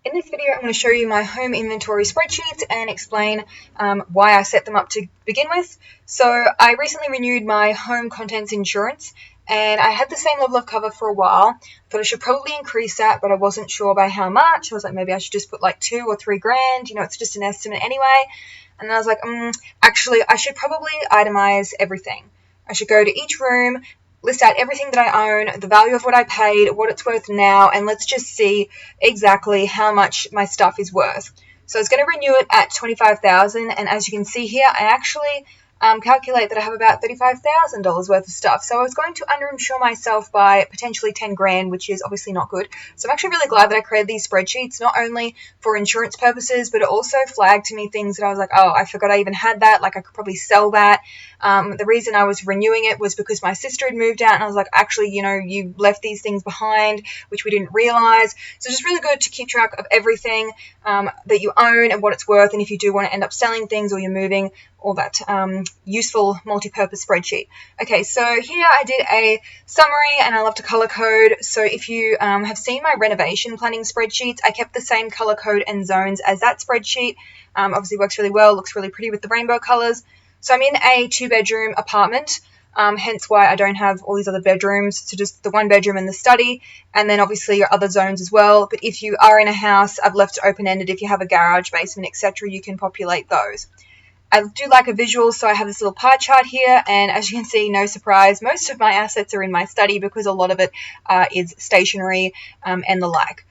In this video, I'm going to show you my home inventory spreadsheets and explain why I set them up to begin with. So I recently renewed my home contents insurance and I had the same level of cover for a while. Thought I should probably increase that, but I wasn't sure by how much. I was like, maybe I should just put like $2,000 or $3,000, it's just an estimate anyway. And then I was like, actually, I should probably itemize everything. I should go to each room, list out everything that I own, the value of what I paid, what it's worth now, and let's just see exactly how much my stuff is worth. So I was going to renew it at $25,000, and as you can see here, I actually calculate that I have about $35,000 worth of stuff. So I was going to underinsure myself by potentially $10,000, which is obviously not good. So I'm actually really glad that I created these spreadsheets, not only for insurance purposes, but it also flagged to me things that I was like, oh, I forgot I even had that. Like I could probably sell that. The reason I was renewing it was because my sister had moved out, and I was like, actually, you left these things behind, which we didn't realize. So it's just really good to keep track of everything that you own and what it's worth, and if you do want to end up selling things or you're moving, all that useful multi-purpose spreadsheet. Okay, so here I did a summary, and I love to color code. So if you have seen my renovation planning spreadsheets, I kept the same color code and zones as that spreadsheet. Obviously works really well, looks really pretty with the rainbow colors. So I'm in a 2-bedroom apartment, hence why I don't have all these other bedrooms. So just the 1 bedroom and the study, and then obviously your other zones as well. But if you are in a house, I've left it open-ended. If you have a garage, basement, etc., you can populate those. I do like a visual, so I have this little pie chart here, and as you can see, no surprise, most of my assets are in my study because a lot of it is stationery and the like.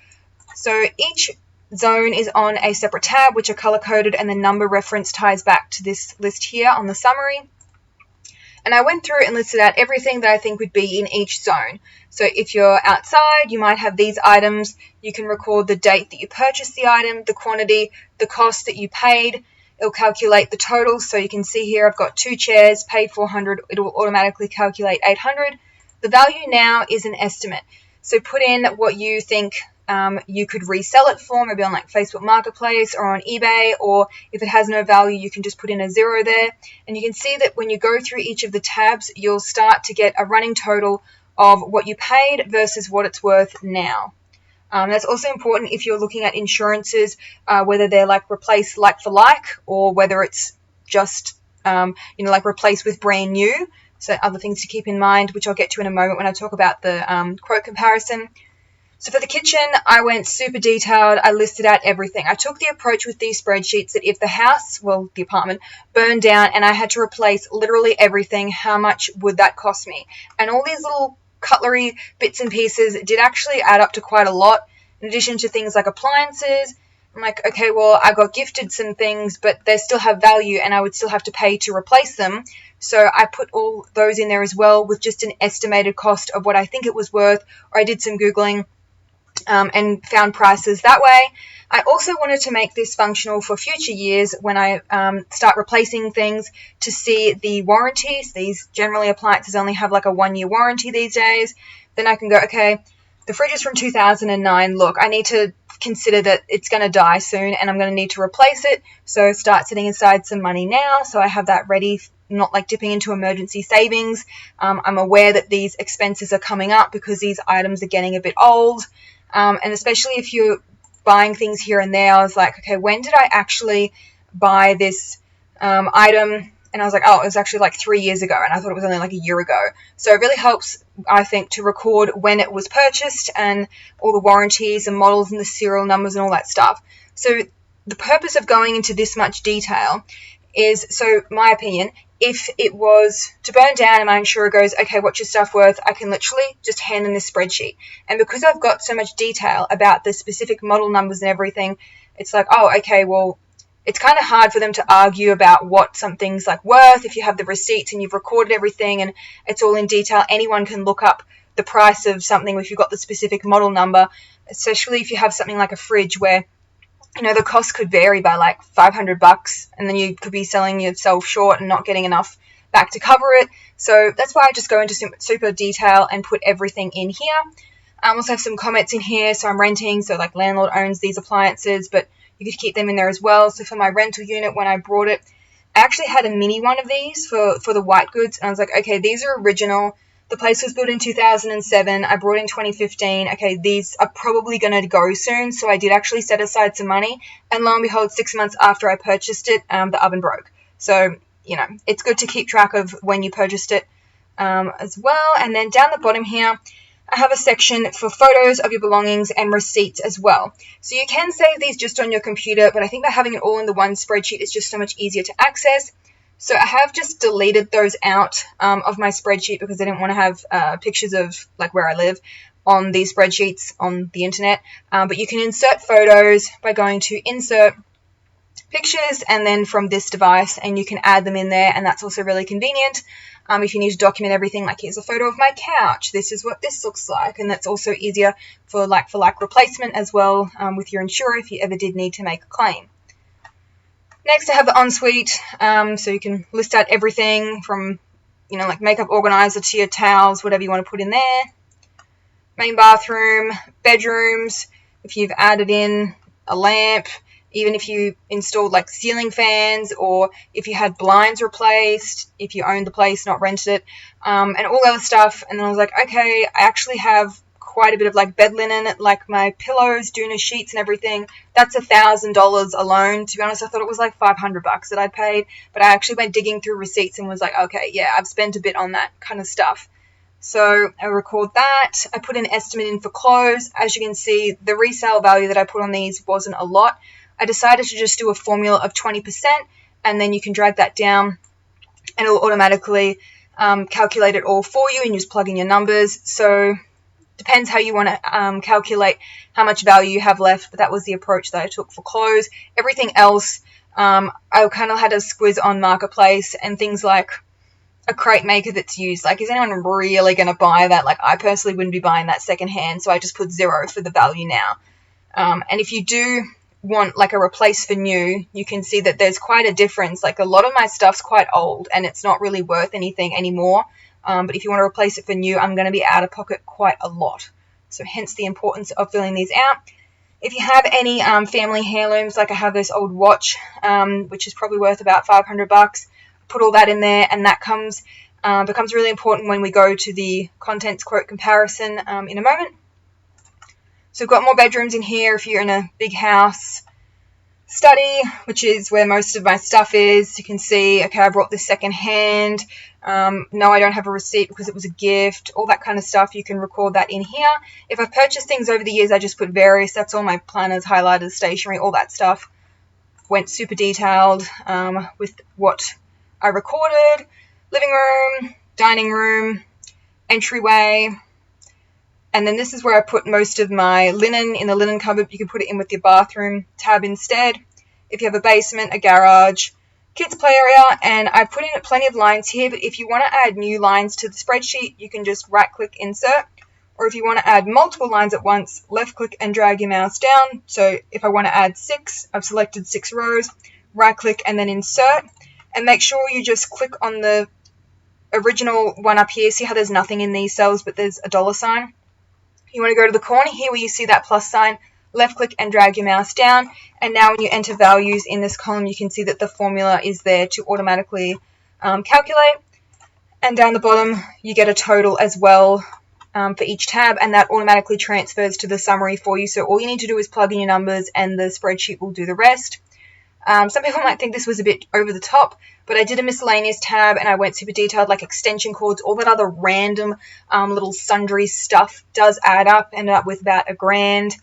So each zone is on a separate tab, which are color-coded, and the number reference ties back to this list here on the summary. And I went through and listed out everything that I think would be in each zone. So if you're outside, you might have these items. You can record the date that you purchased the item, the quantity, the cost that you paid. It'll calculate the total. So you can see here I've got 2 chairs, paid $400. It will automatically calculate $800. The value now is an estimate. So put in what you think you could resell it for, maybe on like Facebook Marketplace or on eBay, or if it has no value, you can just put in a 0 there. And you can see that when you go through each of the tabs, you'll start to get a running total of what you paid versus what it's worth now. That's also important if you're looking at insurances, whether they're like replace like for like, or whether it's just, like replace with brand new. So other things to keep in mind, which I'll get to in a moment when I talk about the quote comparison. So for the kitchen, I went super detailed. I listed out everything. I took the approach with these spreadsheets that if the house, the apartment, burned down and I had to replace literally everything, how much would that cost me? And all these little cutlery bits and pieces did actually add up to quite a lot, in addition to things like appliances. I'm like, okay, well, I got gifted some things, but they still have value and I would still have to pay to replace them. So I put all those in there as well with just an estimated cost of what I think it was worth, or I did some Googling and found prices that way. I also wanted to make this functional for future years when I start replacing things, to see the warranties. These generally appliances only have like a 1-year warranty these days. Then I can go, okay, the fridge is from 2009. Look, I need to consider that it's going to die soon and I'm going to need to replace it. So start setting aside some money now so I have that ready, not like dipping into emergency savings. I'm aware that these expenses are coming up because these items are getting a bit old. And especially if you're buying things here and there, I was like, okay, when did I actually buy this item? And I was like, oh, it was actually like 3 years ago, and I thought it was only like a year ago. So it really helps, I think, to record when it was purchased and all the warranties and models and the serial numbers and all that stuff. So the purpose of going into this much detail is, so my opinion, if it was to burn down and my insurer goes, okay, what's your stuff worth? I can literally just hand them this spreadsheet. And because I've got so much detail about the specific model numbers and everything, it's like, oh, okay, well, it's kind of hard for them to argue about what something's like worth. If you have the receipts and you've recorded everything and it's all in detail, anyone can look up the price of something if you've got the specific model number, especially if you have something like a fridge where the cost could vary by like $500, and then you could be selling yourself short and not getting enough back to cover it. So that's why I just go into super detail and put everything in here. I also have some comments in here. So I'm renting, so like landlord owns these appliances, but you could keep them in there as well. So for my rental unit, when I brought it, I actually had a mini one of these for the white goods, and I was like, okay, these are original. The place was built in 2007. I brought in 2015. Okay, these are probably going to go soon. So I did actually set aside some money. And lo and behold, 6 months after I purchased it, the oven broke. So, you know, it's good to keep track of when you purchased it as well. And then down the bottom here, I have a section for photos of your belongings and receipts as well. So you can save these just on your computer, but I think that having it all in the one spreadsheet is just so much easier to access. So I have just deleted those out of my spreadsheet because I didn't want to have pictures of like where I live on these spreadsheets on the internet. But you can insert photos by going to Insert Pictures and then from this device, and you can add them in there, and that's also really convenient. If you need to document everything, like here's a photo of my couch, this is what this looks like, and that's also easier for like replacement as well with your insurer if you ever did need to make a claim. Next, I have the Ensuite, so you can list out everything from, you know, like makeup organizer to your towels, whatever you want to put in there. Main bathroom, bedrooms, if you've added in a lamp, even if you installed like ceiling fans, or if you had blinds replaced, if you owned the place, not rented it, and all other stuff. And then I was like, okay, I actually have quite a bit of like bed linen, like my pillows, doona sheets and everything. That's $1,000 alone. To be honest, I thought it was like $500 that I'd paid, but I actually went digging through receipts and was like, okay, yeah, I've spent a bit on that kind of stuff. So I record that. I put an estimate in for clothes. As you can see, the resale value that I put on these wasn't a lot. I decided to just do a formula of 20%, and then you can drag that down and it'll automatically calculate it all for you, and you just plug in your numbers. So depends how you want to calculate how much value you have left, but that was the approach that I took for clothes. Everything else, I kind of had a squiz on Marketplace and things like a crate maker that's used. Like, is anyone really going to buy that? Like, I personally wouldn't be buying that secondhand, so I just put 0 for the value now. And if you do want like a replace for new, you can see that there's quite a difference. Like, a lot of my stuff's quite old and it's not really worth anything anymore. But if you want to replace it for new, I'm going to be out of pocket quite a lot. So hence the importance of filling these out. If you have any family heirlooms, like I have this old watch, which is probably worth about $500, put all that in there, and that becomes really important when we go to the contents quote comparison in a moment. So we've got more bedrooms in here if you're in a big house. Study, which is where most of my stuff is. You can see, okay, I brought this second hand. No, I don't have a receipt because it was a gift. All that kind of stuff, you can record that in here. If I've purchased things over the years, I just put various. That's all my planners, highlighters, stationery, all that stuff. Went super detailed with what I recorded. Living room, dining room, entryway. And then this is where I put most of my linen in the linen cupboard. You can put it in with your bathroom tab instead. If you have a basement, a garage, kids play area, and I put in plenty of lines here, but if you want to add new lines to the spreadsheet, you can just right-click Insert. Or if you want to add multiple lines at once, left-click and drag your mouse down. So if I want to add 6, I've selected 6 rows, right-click and then Insert. And make sure you just click on the original one up here. See how there's nothing in these cells, but there's a $sign? You want to go to the corner here where you see that plus sign, left click and drag your mouse down, and now when you enter values in this column, you can see that the formula is there to automatically calculate. And down the bottom, you get a total as well for each tab, and that automatically transfers to the summary for you. So all you need to do is plug in your numbers and the spreadsheet will do the rest. Some people might think this was a bit over the top, but I did a miscellaneous tab and I went super detailed, like extension cords, all that other random little sundry stuff does add up, ended up with about $1,000,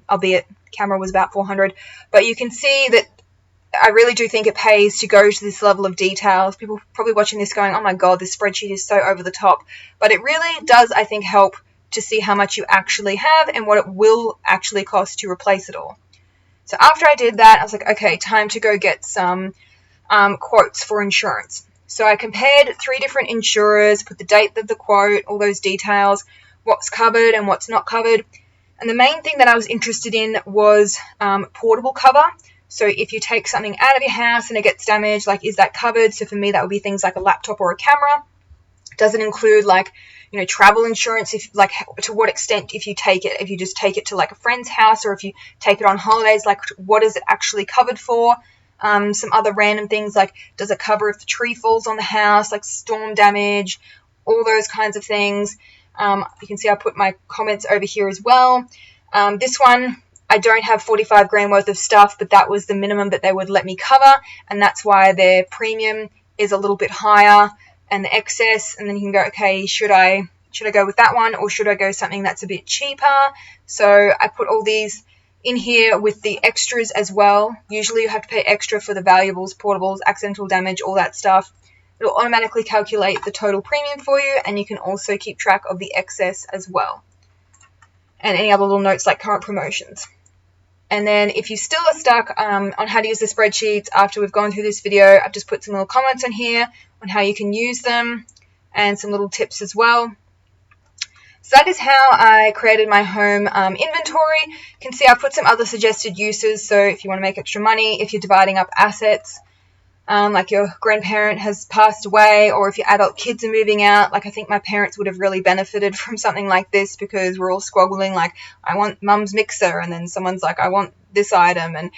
albeit camera was about $400. But you can see that I really do think it pays to go to this level of details. People probably watching this going, oh my God, this spreadsheet is so over the top. But it really does, I think, help to see how much you actually have and what it will actually cost to replace it all. So after I did that, I was like, okay, time to go get some quotes for insurance. So I compared 3 different insurers, put the date of the quote, all those details, what's covered and what's not covered. And the main thing that I was interested in was portable cover. So if you take something out of your house and it gets damaged, like, is that covered? So for me, that would be things like a laptop or a camera. Does it include, like, you know, travel insurance? If, like, to what extent if you take it? If you just take it to, like, a friend's house, or if you take it on holidays, like, what is it actually covered for? Some other random things, like, does it cover if the tree falls on the house, like storm damage, all those kinds of things. You can see I put my comments over here as well. This one, I don't have 45 grand worth of stuff, but that was the minimum that they would let me cover, and that's why their premium is a little bit higher and the excess. And then you can go, okay, should I go with that one, or should I go something that's a bit cheaper? So I put all these in here with the extras as well. Usually you have to pay extra for the valuables, portables, accidental damage, all that stuff. It'll automatically calculate the total premium for you, and you can also keep track of the excess as well, and any other little notes like current promotions. And then if you still are stuck on how to use the spreadsheets after we've gone through this video, I've just put some little comments on here on how you can use them and some little tips as well. So that is how I created my home inventory. You can see I put some other suggested uses. So if you want to make extra money, if you're dividing up assets, like your grandparent has passed away, or if your adult kids are moving out, like I think my parents would have really benefited from something like this, because we're all squabbling like, I want mum's mixer, and then someone's like, I want this item, and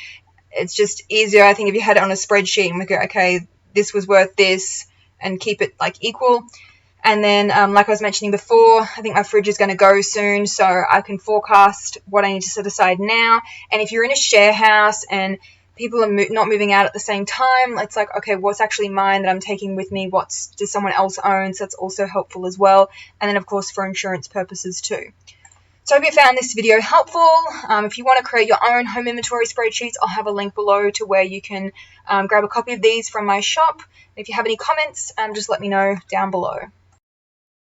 it's just easier, I think, if you had it on a spreadsheet and we go, okay, this was worth this, and keep it like equal. And then, like I was mentioning before, I think my fridge is going to go soon, so I can forecast what I need to set aside now. And if you're in a share house and people are not moving out at the same time, it's like, okay, what's actually mine that I'm taking with me? What does someone else own? So that's also helpful as well. And then, of course, for insurance purposes too. So I hope you found this video helpful. If you want to create your own home inventory spreadsheets, I'll have a link below to where you can grab a copy of these from my shop. If you have any comments, just let me know down below.